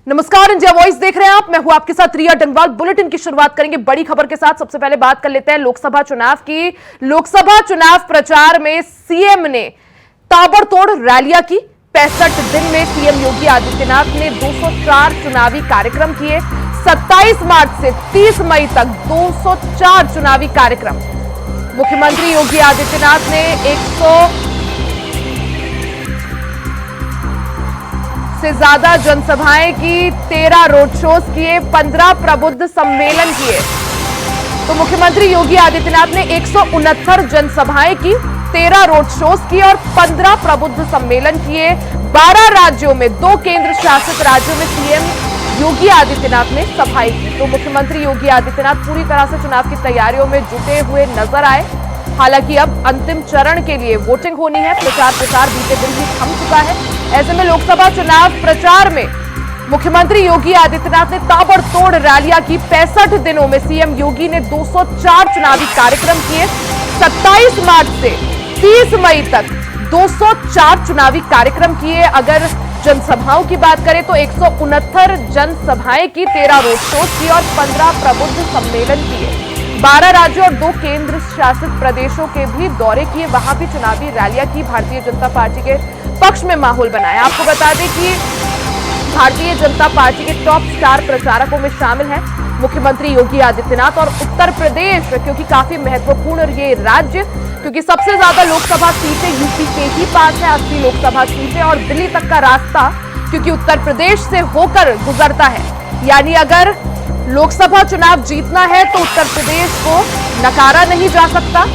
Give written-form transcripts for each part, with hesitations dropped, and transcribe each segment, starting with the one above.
नमस्कार, India voice देख रहे हैं आप। मैं हूं आपके साथ रिया डंगवाल। बुलेटिन की शुरुआत करेंगे बड़ी खबर के साथ। सबसे पहले बात कर लेते हैं लोकसभा चुनाव की। लोकसभा चुनाव प्रचार में सीएम ने ताबड़तोड़ रैलियां की। 65 दिन में सीएम योगी आदित्यनाथ ने 204 चुनावी कार्यक्रम किए। 27 मार्च से 30 मई तक 204 चुनावी कार्यक्रम। मुख्यमंत्री योगी आदित्यनाथ ने 100 से ज्यादा जनसभाएं की, 13 रोड शोज किए, 15 प्रबुद्ध सम्मेलन किए। तो मुख्यमंत्री योगी आदित्यनाथ ने 169 जनसभाएं की, 13 रोड शोज की और 15 प्रबुद्ध सम्मेलन किए। 12 राज्यों में, 2 केंद्र शासित राज्यों में सीएम योगी आदित्यनाथ ने सभाएं की। तो मुख्यमंत्री योगी आदित्यनाथ पूरी तरह से चुनाव की तैयारियों में जुटे हुए नजर आए। हालांकि अब अंतिम चरण के लिए वोटिंग होनी है। प्रचार बीते दिन ही थम चुका है। ऐसे में लोकसभा चुनाव प्रचार में मुख्यमंत्री योगी आदित्यनाथ ने ताबड़तोड़ रैलियां की। 65 दिनों में सीएम योगी ने 204 चुनावी कार्यक्रम किए। 27 मार्च से 30 मई तक 204 चुनावी कार्यक्रम किए। अगर जनसभाओं की बात करें तो 169 जनसभाएं की, 13 रोड शोज की और 15 प्रबुद्ध सम्मेलन किए। 12 राज्यों और 2 केंद्र शासित प्रदेशों के भी दौरे किए, वहां भी चुनावी रैलियां की। भारतीय जनता पार्टी के पक्ष में माहौल बनाया। आपको बता दें कि भारतीय जनता पार्टी के टॉप स्टार प्रचारकों में शामिल हैं मुख्यमंत्री योगी आदित्यनाथ और उत्तर प्रदेश, क्योंकि काफी महत्वपूर्ण ये राज्य, क्योंकि सबसे ज्यादा लोकसभा सीटें यूपी के ही पास है, 80 लोकसभा सीटें, और दिल्ली तक का रास्ता क्योंकि उत्तर प्रदेश से होकर गुजरता है। यानी अगर लोकसभा चुनाव जीतना है तो उत्तर प्रदेश को नकारा नहीं जा सकता।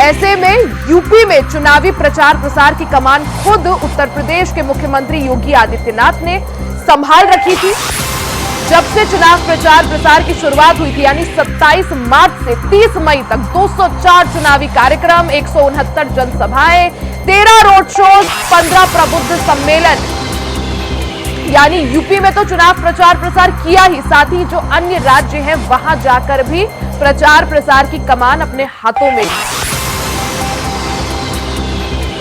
ऐसे में यूपी में चुनावी प्रचार प्रसार की कमान खुद उत्तर प्रदेश के मुख्यमंत्री योगी आदित्यनाथ ने संभाल रखी थी। जब से चुनाव प्रचार प्रसार की शुरुआत हुई थी, यानी 27 मार्च से 30 मई तक 204 चुनावी कार्यक्रम, 169 जनसभाएं, 13 रोड शोज, 15 प्रबुद्ध सम्मेलन। यानी यूपी में तो चुनाव प्रचार प्रसार किया ही, साथ ही जो अन्य राज्य हैं वहां जाकर भी प्रचार प्रसार की कमान अपने हाथों में ली।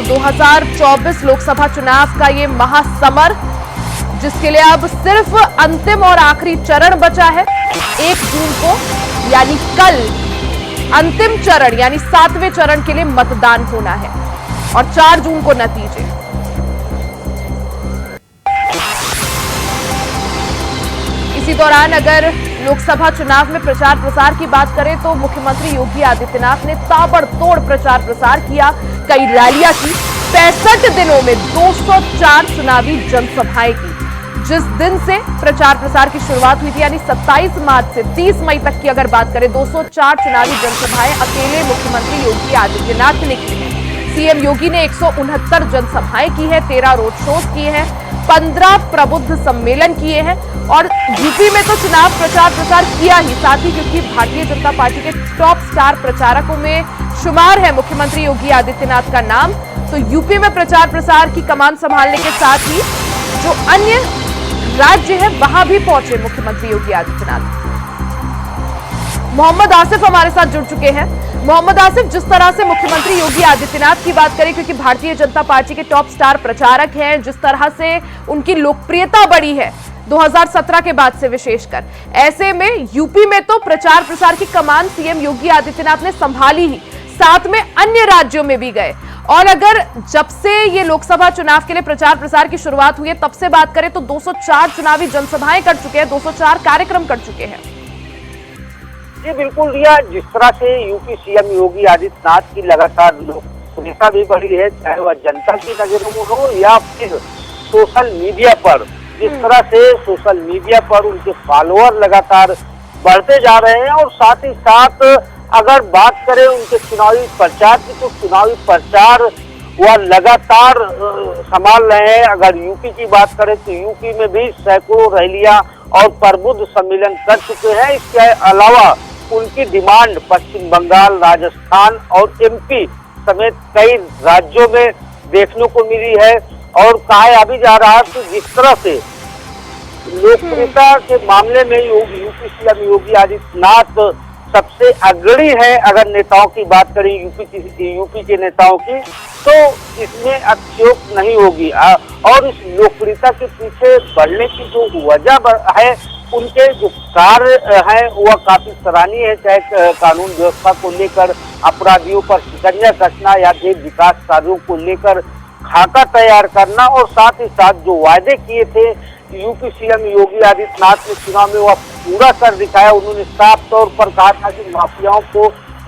2024 लोकसभा चुनाव का ये महासमर, जिसके लिए अब सिर्फ अंतिम और आखिरी चरण बचा है। 1 जून को यानी कल अंतिम चरण यानी 7वें चरण के लिए मतदान होना है और 4 जून को नतीजे। इसी दौरान अगर लोकसभा चुनाव में प्रचार प्रसार की बात करें तो मुख्यमंत्री योगी आदित्यनाथ ने ताबड़तोड़ प्रचार प्रसार किया, कई रैलियां की। 65 दिनों में 204 चुनावी जनसभाएं की। जिस दिन से प्रचार प्रसार की शुरुआत हुई थी, यानी 27 मार्च से 30 मई तक की अगर बात करें, 204 चुनावी जनसभाएं अकेले मुख्यमंत्री योगी आदित्यनाथ ने की है। सीएम योगी ने 169 जनसभाएं की है, 13 रोड शोज किए हैं, 15 प्रबुद्ध सम्मेलन किए हैं और यूपी में तो चुनाव प्रचार प्रसार किया ही, साथ ही क्योंकि भारतीय जनता पार्टी के टॉप स्टार प्रचारकों में शुमार है मुख्यमंत्री योगी आदित्यनाथ का नाम, तो यूपी में प्रचार प्रसार की कमान संभालने के साथ ही जो अन्य राज्य है वहां भी पहुंचे मुख्यमंत्री योगी आदित्यनाथ। मोहम्मद आसिफ हमारे साथ जुड़ चुके हैं। मोहम्मद आसिफ, जिस तरह से मुख्यमंत्री योगी आदित्यनाथ की बात करें, क्योंकि भारतीय जनता पार्टी के टॉप स्टार प्रचारक हैं, जिस तरह से उनकी लोकप्रियता बढ़ी है 2017 के बाद से विशेषकर, ऐसे में यूपी में तो प्रचार प्रसार की कमान सीएम योगी आदित्यनाथ ने संभाली ही, साथ में अन्य राज्यों में भी गए। और अगर जब से ये लोकसभा चुनाव के लिए प्रचार प्रसार की शुरुआत हुई है तब से बात करें तो 204 चुनावी जनसभाएं कर चुके हैं, 204 कार्यक्रम कर चुके हैं। जी बिल्कुल रिया, जिस तरह से यूपी सीएम योगी आदित्यनाथ की लगातार लोकप्रियता भी बढ़ी है, चाहे वह जनता की नजरों में हो या फिर सोशल मीडिया पर, जिस तरह से सोशल मीडिया पर उनके फॉलोअर लगातार बढ़ते जा रहे हैं। और साथ ही साथ अगर बात करें उनके चुनावी प्रचार की, तो चुनावी प्रचार वह लगातार संभाल रहे हैं। अगर यूपी की बात करें तो यूपी में भी सैकड़ों रैलियां और प्रबुद्ध सम्मेलन कर चुके हैं। इसके अलावा उनकी डिमांड पश्चिम बंगाल, राजस्थान और एमपी समेत कई राज्यों में देखने को मिली है। और कहा भी जा रहा है कि जिस तरह से लोकप्रियता के मामले में यूपी सीएम योगी आदित्यनाथ सबसे अग्रणी है। अगर नेताओं की बात करें यूपी के नेताओं की, तो इसमें अतिशयोक्ति नहीं होगी। और इस लोकप्रियता के पीछे बढ़ने की जो वजह है, उनके जो कार्य है वह काफी सराहनीय है। चाहे कानून व्यवस्था को लेकर, अपराधियों पर शिकंजा कसना या फिर विकास कार्यों को लेकर खाका तैयार करना, और साथ ही साथ जो वायदे किए थे यूपी सीएम योगी आदित्यनाथ ने चुनाव में, वह पूरा कर दिखाया। उन्होंने साफ तौर पर कहा था कि माफियाओं को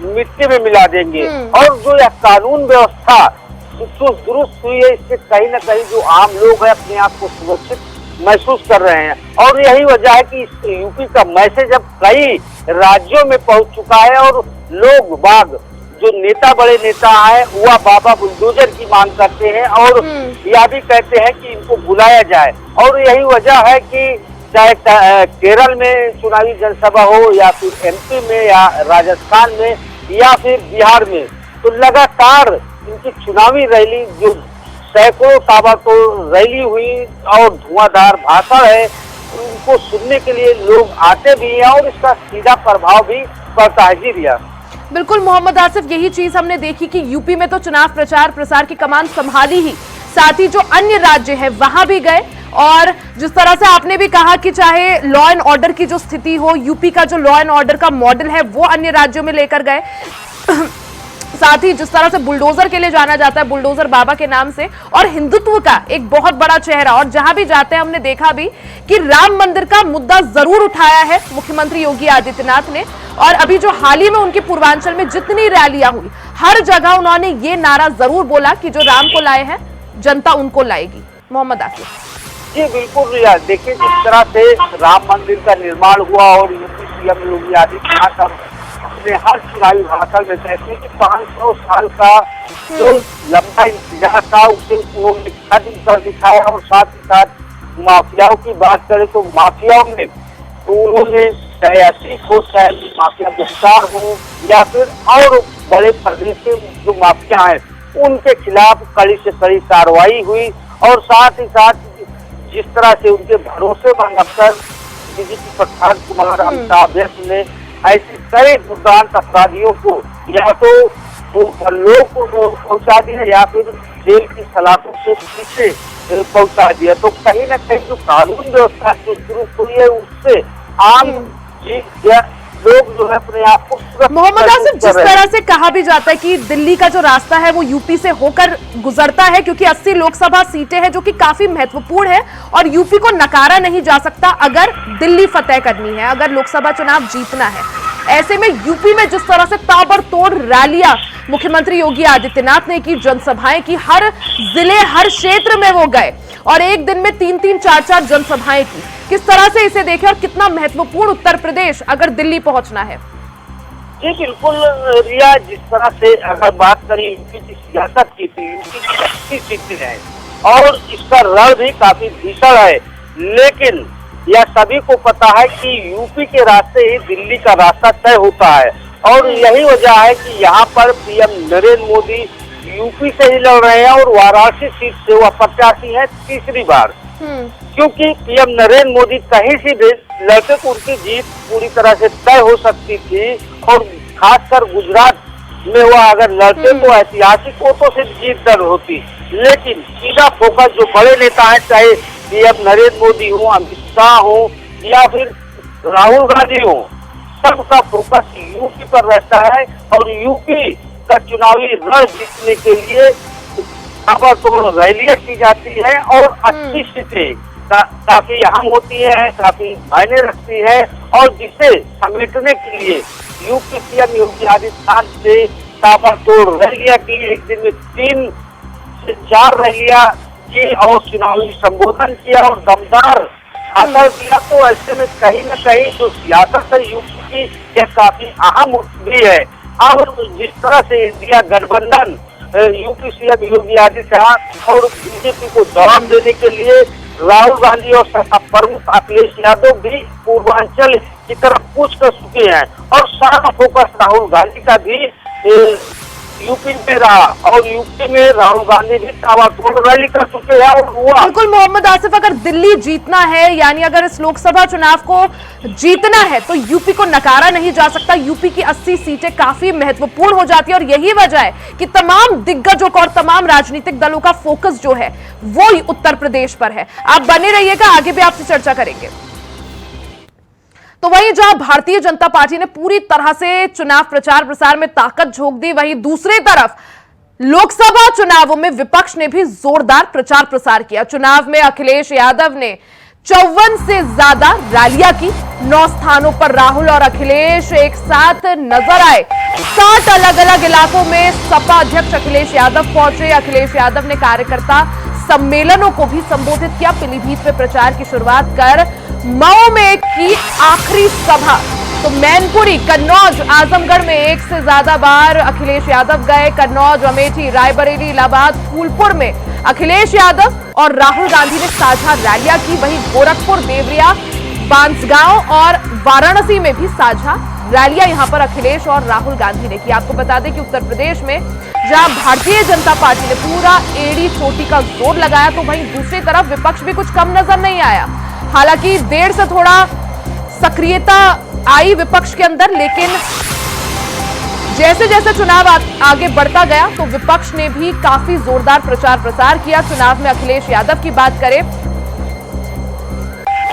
मिट्टी में मिला देंगे। और जो यह कानून व्यवस्था दुरुस्त हुई है, इससे कहीं न कहीं जो आम लोग हैं अपने आप को सुरक्षित महसूस कर रहे हैं। और यही वजह है कि इस यूपी का मैसेज अब कई राज्यों में पहुंच चुका है, और लोग बाग जो नेता, बड़े नेता है, वह बाबा बुलडोजर की मांग करते हैं और यह भी कहते हैं कि इनको बुलाया जाए। और यही वजह है कि चाहे केरल में चुनावी जनसभा हो, या फिर एमपी में, या राजस्थान में, या फिर बिहार में, तो लगातार इनकी चुनावी रैली, जो सैकड़ों ताबड़तोड़ रैली हुई और धुआंधार भाषण है, उनको सुनने के लिए लोग आते भी हैं और इसका सीधा प्रभाव भी पड़ता है। जी रिया, बिल्कुल मोहम्मद आसिफ, यही चीज हमने देखी कि यूपी में तो चुनाव प्रचार प्रसार की कमान संभाली ही, साथ ही जो अन्य राज्य है वहां भी गए। और जिस तरह से आपने भी कहा कि चाहे लॉ एंड ऑर्डर की जो स्थिति हो, यूपी का जो लॉ एंड ऑर्डर का मॉडल है वो अन्य राज्यों में लेकर गए। साथ ही जिस तरह से बुलडोजर के लिए जाना जाता है, बुलडोजर बाबा के नाम से, और हिंदुत्व का एक बहुत बड़ा चेहरा, और जहां भी जाते हैं हमने देखा भी कि राम मंदिर का मुद्दा जरूर उठाया है मुख्यमंत्री योगी आदित्यनाथ ने। और अभी जो हाल ही में उनके पूर्वांचल में जितनी रैलियां हुई, हर जगह उन्होंने ये नारा जरूर बोला कि जो राम को लाए हैं जनता उनको लाएगी। मोहम्मद आसिफ जी बिल्कुल रिया, देखिए जिस तरह से राम मंदिर का निर्माण हुआ और यूपी सीएम योगी आदित्यनाथ अपने हर चुनावी भाषण में कहते हैं कि 500 साल का जो लंबा इंतजार था उसे उन्होंने खत्म कर दिखाया। और साथ ही साथ माफियाओं की बात करें तो माफियाओं में उन्होंने चाहे ऐसी हो, चाहे माफिया गिरफ्तार हो, या फिर और बड़े प्रदेश के जो माफिया हैं उनके खिलाफ कड़ी से कड़ी कार्रवाई हुई। और साथ ही साथ जिस तरह से उनके भरोसेमंद अफसर डीजीपी प्रशांत कुमार अमिताभ ने ऐसे कई दुर्दांत अपराधियों को या तो लोग को पहुंचा दिया, या फिर जेल की सलाखों से पीछे पहुंचा दिया। तो कहीं न कहीं जो कानून व्यवस्था जो दुरुस्त हुई है, उससे आम लोग जो है अपने आप को। मोहम्मद आसिफ, जिस तरह से कहा भी जाता है कि दिल्ली का जो रास्ता है वो यूपी से होकर गुजरता है, क्योंकि 80 लोकसभा सीटें हैं जो कि काफी महत्वपूर्ण है, और यूपी को नकारा नहीं जा सकता अगर दिल्ली फतेह करनी है, अगर लोकसभा चुनाव जीतना है। ऐसे में यूपी में जिस तरह से ताबड़तोड़ रैलियां मुख्यमंत्री योगी आदित्यनाथ ने की, जनसभाएं की, हर जिले हर क्षेत्र में वो गए और एक दिन में 3-3, 4-4 जनसभाएं की, किस तरह से इसे देखें और कितना महत्वपूर्ण उत्तर प्रदेश अगर दिल्ली पहुंचना है? जी बिल्कुल रिया, जिस तरह से अगर बात करें यूपी की सियासत की, यूपी की अच्छी स्थिति है और इसका रण भी काफी भीषण है, लेकिन यह सभी को पता है कि यूपी के रास्ते ही दिल्ली का रास्ता तय होता है। और यही वजह है कि यहाँ पर पीएम नरेंद्र मोदी यूपी से ही लड़ रहे हैं और वाराणसी सीट से वह प्रत्याशी है तीसरी बार। क्योंकि पीएम नरेंद्र मोदी कहीं से भी लड़के को उनकी जीत पूरी तरह से तय हो सकती थी, और खासकर गुजरात में वह अगर लड़के तो ऐतिहासिक वोटों से जीत दर्ज होती। लेकिन सीधा फोकस जो बड़े नेता है, चाहे पीएम नरेंद्र मोदी हो, अमित शाह हो, या फिर राहुल गांधी हो, सबका फोकस यूपी पर रहता है। और यूपी का चुनावी रण जीतने के लिए ताबड़तोड़ रैलियां की जाती है और अच्छी स्थिति काफी अहम होती है, काफी मायने रखती है, और जिसे समेटने के लिए यूपी सीएम योगी आदित्यनाथ से ताबड़तोड़ रैलियां की, एक दिन में 3 से 4 रैलियां की और चुनावी संबोधन किया और दमदार भाषण दिया। तो ऐसे में कहीं न कहीं जो सियासत है यूपी की, यह काफी अहम भी है। और जिस तरह से इंडिया गठबंधन यूपी सीएम योगी आदित्यनाथ और बीजेपी को जवाब देने के लिए राहुल गांधी और सपा प्रमुख अखिलेश यादव भी पूर्वांचल की तरफ कूच कर चुके हैं, और सारा फोकस राहुल गांधी का भी यूपी में रहा और यूपी में राहुल गांधी भी ताबड़तोड़ रैली कर चुके हैं और हुआ। बिल्कुल मोहम्मद आसिफ, अगर दिल्ली जीतना है यानी अगर इस लोकसभा चुनाव को जीतना है तो यूपी को नकारा नहीं जा सकता। यूपी की 80 सीटें काफी महत्वपूर्ण हो जाती है और यही वजह है कि तमाम दिग्गजों का और तमाम राजनीतिक दलों का फोकस जो है वो उत्तर प्रदेश पर है। आप बने रहिएगा, आगे भी आपसे चर्चा करेंगे। तो वहीं जहां भारतीय जनता पार्टी ने पूरी तरह से चुनाव प्रचार प्रसार में ताकत झोंक दी, वहीं दूसरी तरफ लोकसभा चुनावों में विपक्ष ने भी जोरदार प्रचार प्रसार किया। चुनाव में अखिलेश यादव ने 54 से ज्यादा रैलियां की। 9 स्थानों पर राहुल और अखिलेश एक साथ नजर आए। 60 अलग अलग इलाकों में सपा अध्यक्ष अखिलेश यादव पहुंचे। अखिलेश यादव ने कार्यकर्ता सम्मेलनों को भी संबोधित किया। पीलीभीत में प्रचार की शुरुआत कर मऊ में की आखिरी सभा तो मैनपुरी, कन्नौज, आजमगढ़ में एक से ज्यादा बार अखिलेश यादव गए। कन्नौज, अमेठी, रायबरेली, इलाहाबाद, फूलपुर में अखिलेश यादव और राहुल गांधी ने साझा रैलियां की। वहीं गोरखपुर, देवरिया, बांसगांव और वाराणसी में भी साझा रैलियां यहां पर अखिलेश और राहुल गांधी ने की। आपको बता दें कि उत्तर प्रदेश में जहां भारतीय जनता पार्टी ने पूरा एड़ी चोटी का जोर लगाया तो वहीं दूसरी तरफ विपक्ष भी कुछ कम नजर नहीं आया। हालांकि देर से थोड़ा सक्रियता आई विपक्ष के अंदर, लेकिन जैसे जैसे चुनाव आगे बढ़ता गया तो विपक्ष ने भी काफी जोरदार प्रचार प्रसार किया। चुनाव में अखिलेश यादव की बात करें,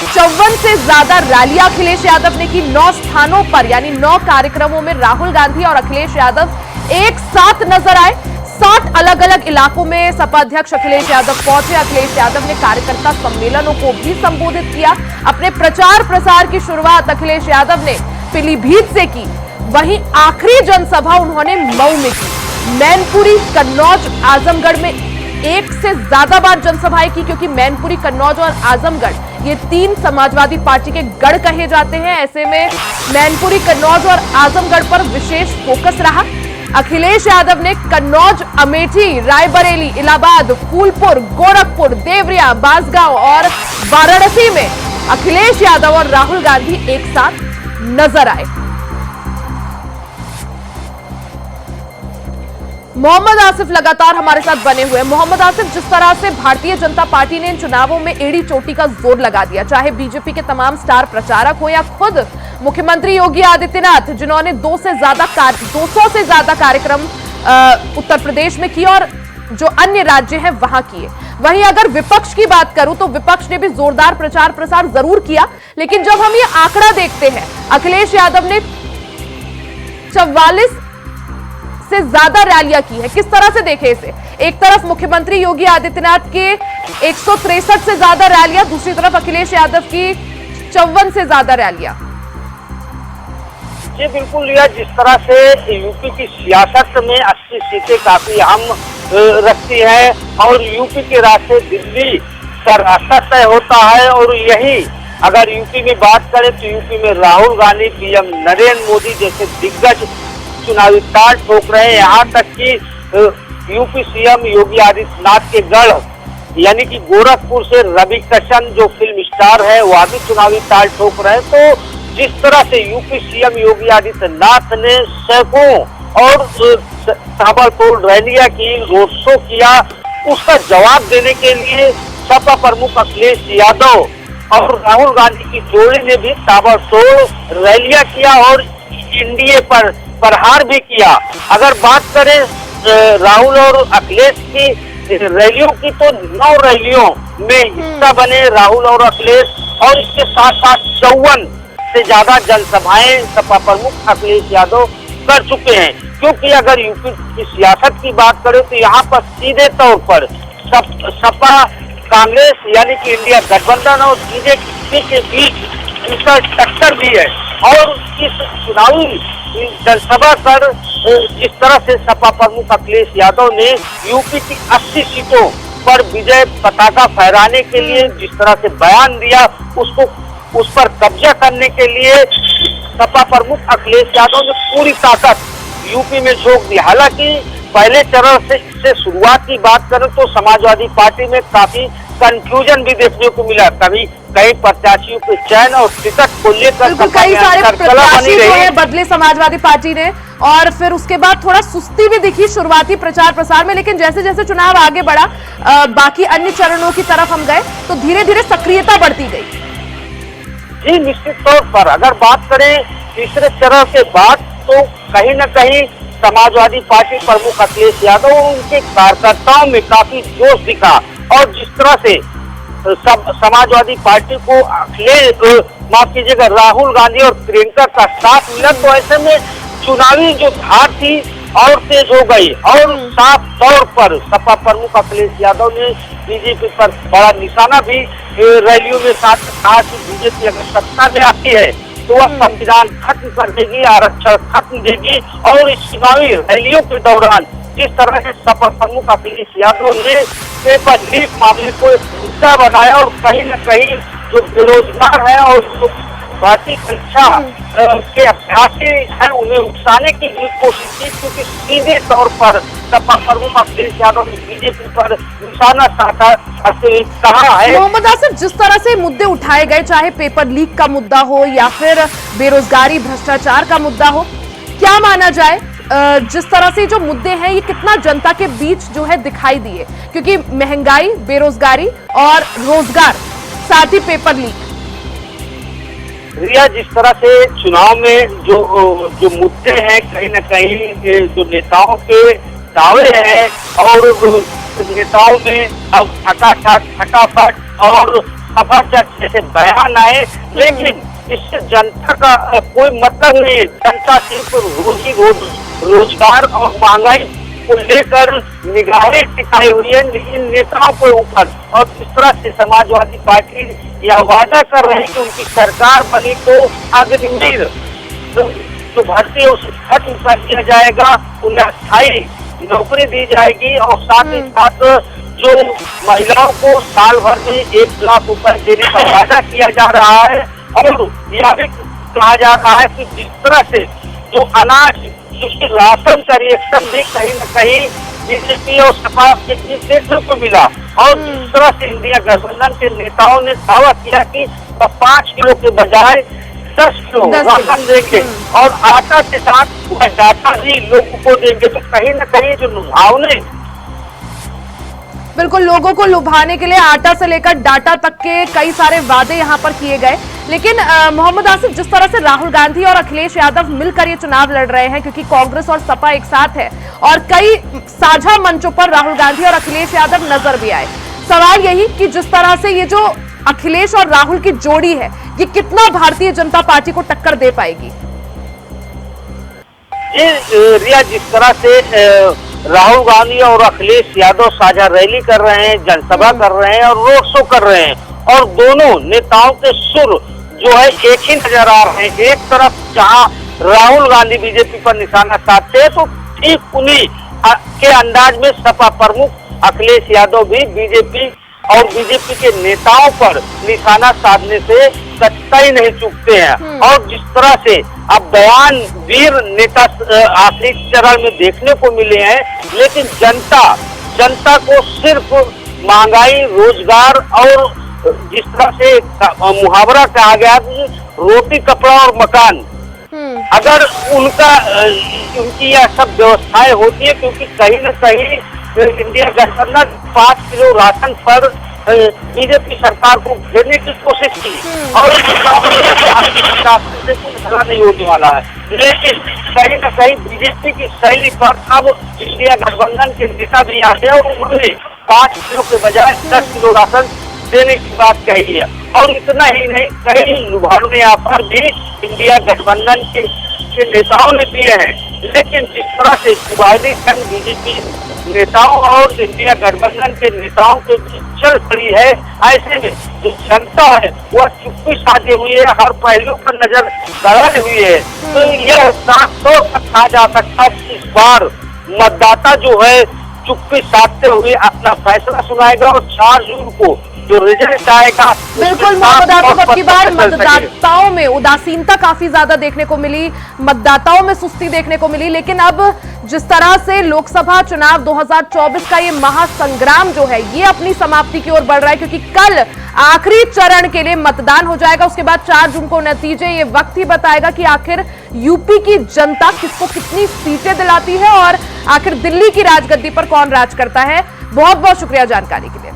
54 से ज्यादा रैलियां अखिलेश यादव ने की। 9 स्थानों पर यानी 9 कार्यक्रमों में राहुल गांधी और अखिलेश यादव एक साथ नजर आए। 60 अलग अलग इलाकों में सपा अध्यक्ष अखिलेश यादव पहुंचे। अखिलेश यादव ने कार्यकर्ता सम्मेलनों को भी संबोधित किया। अपने प्रचार प्रसार की शुरुआत अखिलेश यादव ने पीलीभीत से की। वहीं आखिरी जनसभा उन्होंने मऊ में की। मैनपुरी, कन्नौज, आजमगढ़ में एक से ज्यादा बार जनसभाएं की, क्योंकि मैनपुरी, कन्नौज और आजमगढ़ ये 3 समाजवादी पार्टी के गढ़ कहे जाते हैं। ऐसे में मैनपुरी, कन्नौज और आजमगढ़ पर विशेष फोकस रहा। अखिलेश यादव ने कन्नौज, अमेठी, रायबरेली, इलाहाबाद, फूलपुर, गोरखपुर, देवरिया, बांसगांव और वाराणसी में अखिलेश यादव और राहुल गांधी एक साथ नजर आए। मोहम्मद आसिफ लगातार हमारे साथ बने हुए। मोहम्मद आसिफ, जिस तरह से भारतीय जनता पार्टी ने इन चुनावों में एड़ी चोटी का जोर लगा दिया, चाहे बीजेपी के तमाम स्टार प्रचारक हो या खुद मुख्यमंत्री योगी आदित्यनाथ, जिन्होंने 200 से ज्यादा कार्यक्रम उत्तर प्रदेश में किए और जो अन्य राज्य हैं वहां किए। वहीं अगर विपक्ष की बात करूं तो विपक्ष ने भी जोरदार प्रचार प्रसार जरूर किया, लेकिन जब हम ये आंकड़ा देखते हैं, अखिलेश यादव ने 44 से ज्यादा रैलियां की है। किस तरह से देखें इसे? एक तरफ मुख्यमंत्री योगी आदित्यनाथ के 163 से ज्यादा रैलियां, दूसरी तरफ अखिलेश यादव की 54 से ज्यादा रैलियां। जी बिल्कुल, यह जिस तरह से यूपी की सियासत में 80 सीटें काफी अहम रखती है और यूपी के रास्ते दिल्ली का रास्ता तय होता है। और यही अगर यूपी में बात करें तो यूपी में राहुल गांधी, पीएम नरेंद्र मोदी जैसे दिग्गज चुनावी ताल ठोक रहे हैं। यहाँ तक कि यूपी सीएम योगी आदित्यनाथ के गढ़ यानी कि गोरखपुर से रवि किशन जो फिल्म स्टार है वह भी चुनावी ताल ठोक रहे हैं। तो जिस तरह से यूपी सीएम योगी आदित्यनाथ ने सैकड़ों और ताबड़तोड़ रैलियां की, रोड शो किया, उसका जवाब देने के लिए सपा प्रमुख अखिलेश यादव और राहुल गांधी की जोड़ी ने भी ताबड़तोड़ रैलियां किया और एनडीए पर प्रहार भी किया। अगर बात करें राहुल और अखिलेश की रैलियों की तो 9 रैलियों में हिस्सा बने राहुल और अखिलेश, और इसके साथ साथ 54 से ज्यादा जनसभाएं सपा प्रमुख अखिलेश यादव कर चुके हैं। क्योंकि अगर यूपी की सियासत की बात करें तो यहाँ पर सीधे तौर पर सपा कांग्रेस यानी कि इंडिया गठबंधन और बीजेपी के बीच इनका टक्कर भी है। और इस चुनावी जनसभा कर जिस तरह से सपा प्रमुख अखिलेश यादव ने यूपी की 80 सीटों पर विजय पताका फहराने के लिए जिस तरह से बयान दिया, उस पर कब्जा करने के लिए सपा प्रमुख अखिलेश यादव ने पूरी ताकत यूपी में झोंक दी। हालांकि पहले चरण से शुरुआत की बात करें तो समाजवादी पार्टी में काफी कंफ्यूजन भी देखने को मिला। कभी कई प्रत्याशियों के चयन और टिकट को लेकर कई सारे प्रत्याशी जो है बदले समाजवादी पार्टी ने, और फिर उसके बाद थोड़ा सुस्ती भी दिखी शुरुआती प्रचार प्रसार में, लेकिन जैसे जैसे चुनाव आगे बढ़ा, बाकी अन्य चरणों की तरफ हम गए तो धीरे धीरे सक्रियता बढ़ती गई। जी निश्चित तौर पर अगर बात करें तीसरे चरण के बाद तो कहीं न कहीं समाजवादी पार्टी प्रमुख अखिलेश यादव और उनके कार्यकर्ताओं में काफी जोश दिखा, और जिस तरह से समाजवादी पार्टी को अखिलेश माफ कीजिएगा राहुल गांधी और प्रियंका का साथ मिला, तो ऐसे में चुनावी जो धार थी और तेज हो गई, और साफ तौर पर सपा प्रमुख अखिलेश यादव ने बीजेपी पर बड़ा निशाना भी रैलियों में साथ कहा कि बीजेपी अगर सत्ता में आती है तो वह संविधान खत्म कर देगी, आरक्षण खत्म देगी। और इस चुनावी रैलियों के दौरान जिस तरह से सपा प्रमुख अखिलेश यादव ने पेपर लीक मामले को एक मुद्दा बनाया, और कहीं न कहीं जो बेरोजगार है और जो भारतीय परीक्षा के अभ्यासी है उन्हें उकसाने की कोशिश की, क्योंकि सीधे तौर पर सपा प्रमुख अखिलेश यादव ने बीजेपी पर निशाना साधा कहा है। मोहम्मद आसिफ, जिस तरह से मुद्दे उठाए गए, चाहे पेपर लीक का मुद्दा हो या फिर बेरोजगारी भ्रष्टाचार का मुद्दा हो, क्या माना जाए जिस तरह से जो मुद्दे हैं ये कितना जनता के बीच जो है दिखाई दिए, क्योंकि महंगाई, बेरोजगारी और रोजगार, साथ ही पेपर लीक। रिया, जिस तरह से चुनाव में जो मुद्दे हैं कहीं न कहीं जो नेताओं के दावे हैं और नेताओं में अब फटाफट और खफाचट जैसे बयान आए, लेकिन इससे जनता का कोई मतलब नहीं है। जनता सिर्फ रोजगार और महंगाई को लेकर निगाहें टिकाई हुई है, लेकिन नेताओं के ऊपर। और जिस तरह से समाजवादी पार्टी यह वादा कर रही है कि उनकी सरकार बनी तो अग्निवीर जो भर्ती है उसे खत्म कर दिया जाएगा, उन्हें अस्थायी नौकरी दी जाएगी, और साथ ही साथ जो महिलाओं को साल भर में 1 लाख रुपए देने का वादा किया जा रहा है। और यह भी कहा जा रहा है कि जिस तरह से जो अनाज जिसके राशन का रिएक्शन भी कहीं न कहीं बीजेपी और सपा के बीच देखने को मिला, और जिस तरह से इंडिया गठबंधन के नेताओं ने दावा किया कि 5 किलो के बजाय 10 किलो राशन देंगे और आटा के साथ वह डाटा भी लोगों को देंगे, तो कहीं न कहीं जो लुभावने बिल्कुल लोगों को लुभाने के लिए आटा से लेकर डाटा तक के कई सारे वादे यहां पर किए गए। लेकिन मोहम्मद आसिफ, जिस तरह से राहुल गांधी और अखिलेश यादव मिलकर ये चुनाव लड़ रहे हैं, क्योंकि कांग्रेस और सपा एक साथ है और कई साझा मंचों पर राहुल गांधी और अखिलेश यादव नजर भी आए, सवाल यही कि जिस तरह से ये जो अखिलेश और राहुल की जोड़ी है ये कितना भारतीय जनता पार्टी को टक्कर दे पाएगी? रिया, जिस तरह से राहुल गांधी और अखिलेश यादव साझा रैली कर रहे हैं, जनसभा कर रहे हैं और रोड शो कर रहे हैं, और दोनों नेताओं के सुर जो है एक ही नजर आ रहे हैं। एक तरफ जहां राहुल गांधी बीजेपी पर निशाना साधते हैं, तो ठीक उन्हीं के अंदाज में सपा प्रमुख अखिलेश यादव भी बीजेपी और बीजेपी के नेताओं पर निशाना साधने से कतई नहीं चूकते हैं। और जिस तरह से अब बयान वीर नेता आखिरी चरण में देखने को मिले हैं, लेकिन जनता को सिर्फ महंगाई, रोजगार और जिस तरह से मुहावरा कहा गया रोटी, कपड़ा और मकान, अगर उनकी यह सब व्यवस्थाएं होती है, क्योंकि कहीं न कहीं इंडिया गठबंधन 5 किलो राशन पर बीजेपी सरकार को घेरने की कोशिश की और नहीं होने वाला है, लेकिन कहीं न कहीं बीजेपी की शैली पर अब इंडिया गठबंधन के नेता भी आते हैं और उन्होंने 5 किलो के बजाय 10 किलो राशन देने की बात कही है। और इतना ही नहीं, कई लुभावने ऑफर भी इंडिया गठबंधन के नेताओं ने दिए हैं, लेकिन जिस तरह से विवादी संघ बीजेपी नेताओं और इंडिया गठबंधन के नेताओं के बीच चल पड़ी है, ऐसे में जो जनता है वह चुप्पी साधे हुई है, हर पहलू पर नजर गड़े हुई है। तो यह साफ तौर पर कहा जा सकता है कि इस बार मतदाता जो है चुप्पी साधते हुए अपना फैसला सुनाएगा, और 4 जून को जो रिजल्ट आएगा। बिल्कुल मोहम्मद आसिफ, अब की बार मतदाताओं में उदासीनता काफी ज्यादा देखने को मिली, मतदाताओं में सुस्ती देखने को मिली, लेकिन अब जिस तरह से लोकसभा चुनाव 2024 का ये महासंग्राम जो है ये अपनी समाप्ति की ओर बढ़ रहा है, क्योंकि कल आखिरी चरण के लिए मतदान हो जाएगा। उसके बाद 4 जून को नतीजे ये वक्त ही बताएगा कि आखिर यूपी की जनता किसको कितनी सीटें दिलाती है और आखिर दिल्ली की राजगद्दी पर कौन राज करता है। बहुत बहुत शुक्रिया जानकारी के लिए।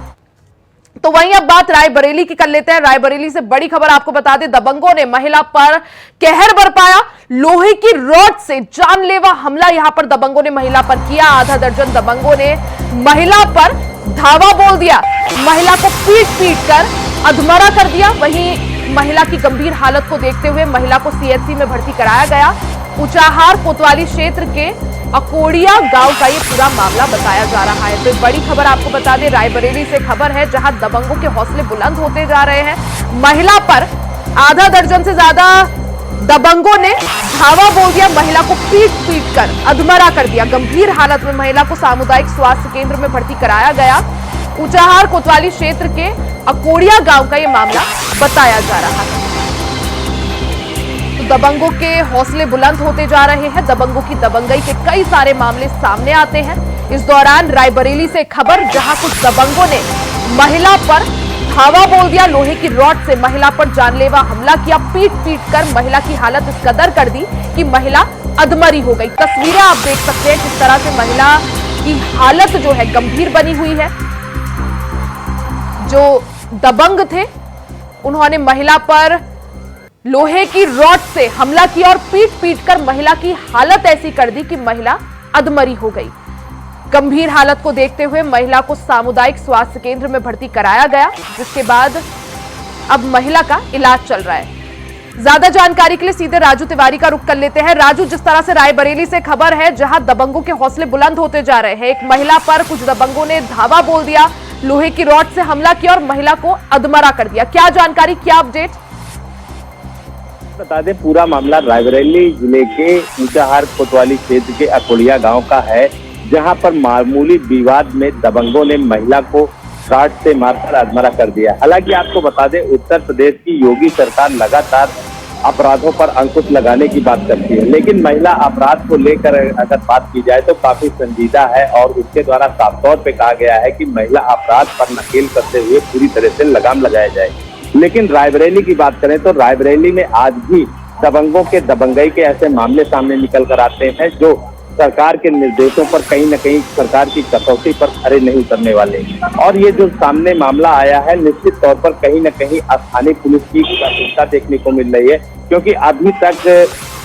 तो वहीं अब बात रायबरेली की कर लेते हैं। रायबरेली से बड़ी खबर आपको बता दें, दबंगों ने महिला पर कहर बरपाया। लोहे की रॉड से जानलेवा हमला यहां पर दबंगों ने महिला पर किया। आधा दर्जन दबंगों ने महिला पर धावा बोल दिया, महिला को पीट पीट कर अधमरा कर दिया। वहीं महिला की गंभीर हालत को देखते हुए महिला को सीएचसी में भर्ती कराया गया। ऊंचाहार कोतवाली क्षेत्र के अकोड़िया गांव का ये पूरा मामला बताया जा रहा है। तो बड़ी खबर आपको बता दें, रायबरेली से खबर है जहां दबंगों के हौसले बुलंद होते जा रहे हैं। महिला पर आधा दर्जन से ज्यादा दबंगों ने धावा बोल दिया, महिला को पीट पीट कर अधमरा कर दिया। गंभीर हालत में महिला को सामुदायिक स्वास्थ्य केंद्र में भर्ती कराया गया। ऊंचाहार कोतवाली क्षेत्र के अकोड़िया गांव का यह मामला बताया जा रहा है। तो दबंगों के हौसले बुलंद होते जा रहे हैं। दबंगों की दबंगई के कई सारे मामले सामने आते हैं। इस दौरान रायबरेली से खबर, जहां कुछ दबंगों ने महिला पर धावा बोल दिया, लोहे की रॉड से महिला पर जानलेवा हमला किया, पीट पीट कर महिला की हालत इस कदर कर दी कि महिला अधमरी हो गई। तस्वीरें आप देख सकते हैं किस तरह से महिला की हालत जो है गंभीर बनी हुई है। जो दबंग थे उन्होंने महिला पर लोहे की रॉड से हमला किया और पीट पीट कर महिला की हालत ऐसी कर दी कि महिला अधमरी हो गई। गंभीर हालत को देखते हुए महिला को सामुदायिक स्वास्थ्य केंद्र में भर्ती कराया गया, जिसके बाद अब महिला का इलाज चल रहा है। ज्यादा जानकारी के लिए सीधे राजू तिवारी का रुख कर लेते हैं। राजू, जिस तरह से रायबरेली से खबर है जहां दबंगों के हौसले बुलंद होते जा रहे हैं, एक महिला पर कुछ दबंगों ने धावा बोल दिया, लोहे की रॉड से हमला किया और महिला को अधमरा कर दिया। क्या जानकारी, क्या अपडेट? बता दें, पूरा मामला रायबरेली जिले के ऊंचाहार कोतवाली क्षेत्र के अकोड़िया गांव का है, जहां पर मामूली विवाद में दबंगों ने महिला को रॉड से मारकर अधमरा कर दिया। हालांकि आपको बता दें, उत्तर प्रदेश की योगी सरकार लगातार अपराधों पर अंकुश लगाने की बात करती है, लेकिन महिला अपराध को लेकर अगर बात की जाए तो काफी संजीदा है और उसके द्वारा साफ तौर पे कहा गया है कि महिला अपराध पर नकेल करते हुए पूरी तरह से लगाम लगाया जाए। लेकिन रायबरेली की बात करें तो रायबरेली में आज भी दबंगों के दबंगई के ऐसे मामले सामने निकल कर आते हैं जो सरकार के निर्देशों पर कहीं न कहीं सरकार की कसौटी पर खरे नहीं उतरने वाले। और ये जो सामने मामला आया है, निश्चित तौर पर कहीं न कहीं स्थानीय पुलिस की गंभीरता देखने को मिल रही है, क्योंकि अभी तक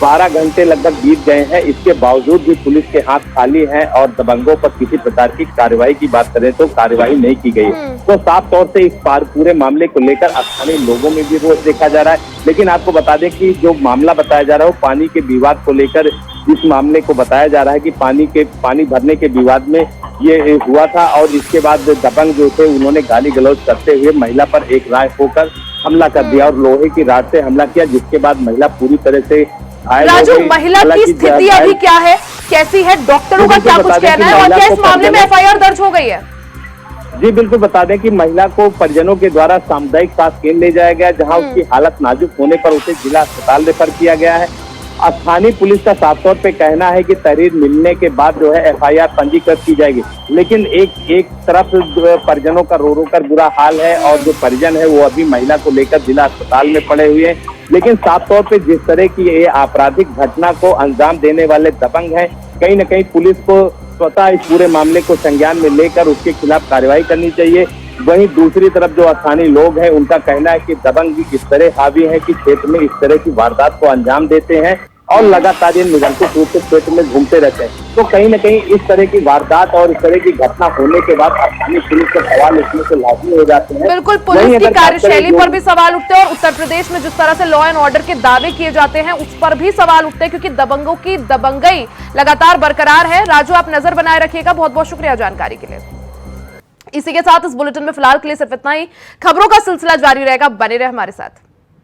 12 घंटे लगभग बीत गए हैं। इसके बावजूद भी पुलिस के हाथ खाली हैं और दबंगों पर किसी प्रकार की कार्रवाई की बात करें तो कार्रवाई नहीं की गई। तो साफ तौर से इस पूरे मामले को लेकर स्थानीय लोगों में भी रोष देखा जा रहा है। लेकिन आपको बता दें कि जो मामला बताया जा रहा है वो पानी के विवाद को लेकर इस मामले को बताया जा रहा है कि पानी भरने के विवाद में ये हुआ था और इसके बाद दबंग जो थे उन्होंने गाली गलौज करते हुए महिला पर एक राय होकर हमला कर दिया और लोहे की रॉड से हमला किया, जिसके बाद महिला पूरी तरह से घायल हो गई। राजू, महिला की स्थिति अभी क्या है, कैसी है, डॉक्टरों का क्या कुछ कहना है और क्या इस मामले में एफआईआर दर्ज हो गई है? जी बिल्कुल, बता दें कि महिला को परिजनों के द्वारा सामुदायिक स्वास्थ्य केंद्र ले जाया गया, जहां उसकी हालत नाजुक होने पर उसे जिला अस्पताल रेफर किया गया है। स्थानीय पुलिस का साफ तौर पे कहना है कि तहरीर मिलने के बाद जो है एफआईआर पंजीकृत की जाएगी। लेकिन एक तरफ परिजनों का रो कर बुरा हाल है और जो परिजन है वो अभी महिला को लेकर जिला अस्पताल में पड़े हुए हैं। लेकिन साफ तौर पे जिस तरह की ये आपराधिक घटना को अंजाम देने वाले दबंग हैं, कहीं न कहीं पुलिस को स्वतः इस पूरे मामले को संज्ञान में लेकर उसके खिलाफ कार्रवाई करनी चाहिए। वहीं दूसरी तरफ जो स्थानीय लोग हैं उनका कहना है कि दबंग भी इस तरह हावी है कि क्षेत्र में इस तरह की वारदात को अंजाम देते हैं और लगातार ये निरंतर रूप से क्षेत्र में घूमते रहते हैं। तो कहीं न कहीं इस तरह की वारदात और इस तरह की घटना होने के बाद स्थानीय पुलिस के सवाल इसमें से लाजमी हो जाते हैं। बिल्कुल, पुलिस की कार्यशैली पर भी सवाल उठते हैं और उत्तर प्रदेश में जिस तरह से लॉ एंड ऑर्डर के दावे किए जाते हैं उस पर भी सवाल उठते हैं, क्योंकि दबंगों की दबंगई लगातार बरकरार है। राजू, आप नजर बनाए रखिएगा। बहुत बहुत शुक्रिया जानकारी के लिए। इसी के साथ इस बुलेटिन में फिलहाल के लिए सिर्फ इतना ही। खबरों का सिलसिला जारी रहेगा, बने रहे हमारे साथ।